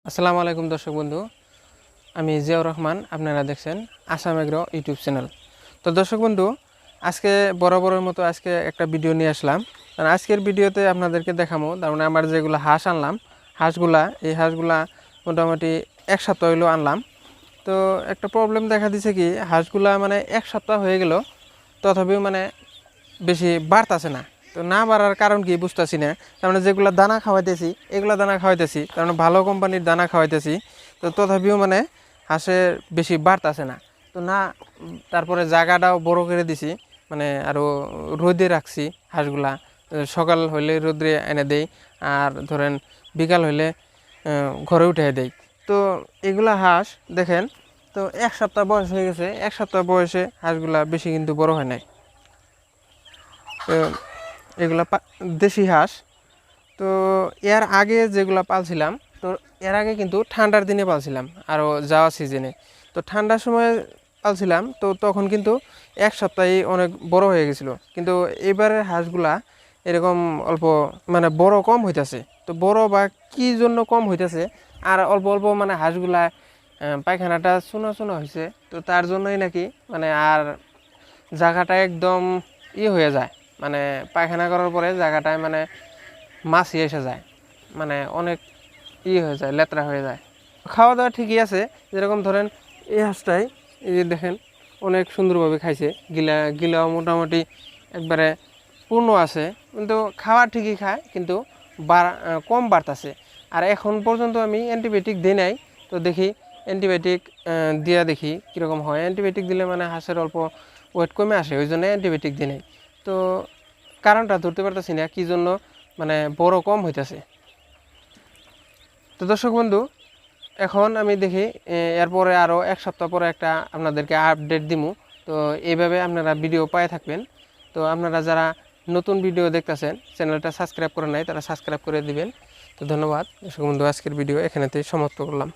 আসসালামু আলাইকুম দর্শক বন্ধু, আমি জিয়াউর রহমান। আপনারা দেখছেন আসাম এগ্রো ইউটিউব চ্যানেল। তো দর্শক বন্ধু, আজকে বরাবরের মতো আজকে একটা ভিডিও নিয়ে আসলাম। কারণ আজকের ভিডিওতে আপনাদেরকে দেখাবো, তার মানে আমার যেগুলো হাঁস আনলাম, এই হাঁসগুলা মোটামুটি এক সপ্তাহ হইলো আনলাম। তো একটা প্রবলেম দেখা দিছে কি, হাঁসগুলা মানে এক সপ্তাহ হয়ে গেল, তথাপিও মানে বেশি বাড়তেছে না। তো না বাড়ার কারণ কি বুঝতেছি না। তার মানে যেগুলো দানা খাওয়াইতেছি, এগুলো দানা খাওয়াইতেছি, তার মানে ভালো কোম্পানির দানা খাওয়াইতেছি, তো তথাপিও মানে হাঁসের বেশি বাড়তেছে না। তো না, তারপরে জায়গাটাও বড় করে দিছি, মানে আরও রোদে রাখছি হাঁসগুলা। সকাল হইলে রোদে এনে দেই, আর ধরেন বিকাল হইলে ঘরে উঠে দেই। তো এগুলা হাঁস দেখেন, তো এক সপ্তাহ বয়স হয়ে গেছে। এক সপ্তাহ বয়সে হাঁসগুলা বেশি কিন্তু বড় হয় নাই। তো এগুলা দেশি হাঁস। তো এর আগে যেগুলা পালছিলাম, তো এর আগে কিন্তু ঠান্ডার দিনে পালছিলাম, আরও যাওয়া সিজনে। তো ঠান্ডার সময় পালছিলাম, তো তখন কিন্তু এক সপ্তাহে অনেক বড় হয়ে গেছিলো। কিন্তু এবারের হাঁসগুলা এরকম অল্প মানে বড় কম হইতেছে। তো বড় বা কি জন্য কম হইতেছে, আর অল্প অল্প মানে হাঁসগুলা পায়খানাটা চুনা চুনা হয়েছে। তো তার জন্যই নাকি মানে আর জায়গাটা একদম হয়ে যায়, মানে পায়খানা করার পরে জায়গাটায় মানে মাছি এসে যায়, মানে অনেক হয়ে যায়, লেত্রা হয়ে যায়। খাওয়া দাওয়া ঠিকই আছে, যেরকম ধরেন এই হাঁসটাই, এই যে দেখেন অনেক সুন্দরভাবে খাইছে, গিলাও মোটামুটি একবারে পূর্ণ আছে। কিন্তু খাওয়া ঠিকই খায়, কিন্তু কম বাড়তেছে। আর এখন পর্যন্ত আমি অ্যান্টিবায়োটিক দিই নাই। তো দেখি অ্যান্টিবায়োটিক দিয়া দেখি কীরকম হয়। অ্যান্টিবায়োটিক দিলে মানে হাঁসের অল্প ওয়েট কমে আসে, ওই জন্য অ্যান্টিবায়োটিক দিই নাই। তো কারণটা ধরতে পারতেছি না কী জন্য মানে বড় কম হইতেছে। তো দর্শক বন্ধু, এখন আমি দেখি এরপরে আরও এক সপ্তাহ পরে একটা আপনাদেরকে আপডেট দিমু। তো এইভাবে আপনারা ভিডিও পায়ে থাকবেন। তো আপনারা যারা নতুন ভিডিও দেখতেছেন, চ্যানেলটা সাবস্ক্রাইব করে নাই, তারা সাবস্ক্রাইব করে দিবেন। তো ধন্যবাদ দর্শক বন্ধু, আজকের ভিডিও এখানেতেই সমাপ্ত করলাম।